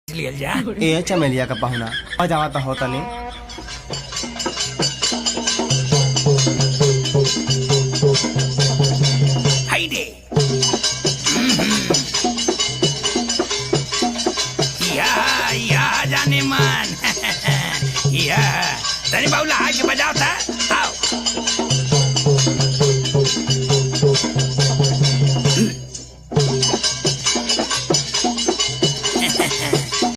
लियल जा। ए चमेलिया का पाहुना आ जावा तो होता नहीं। हाय दे या जाने मन या तनी बाउला आके बजाओ था।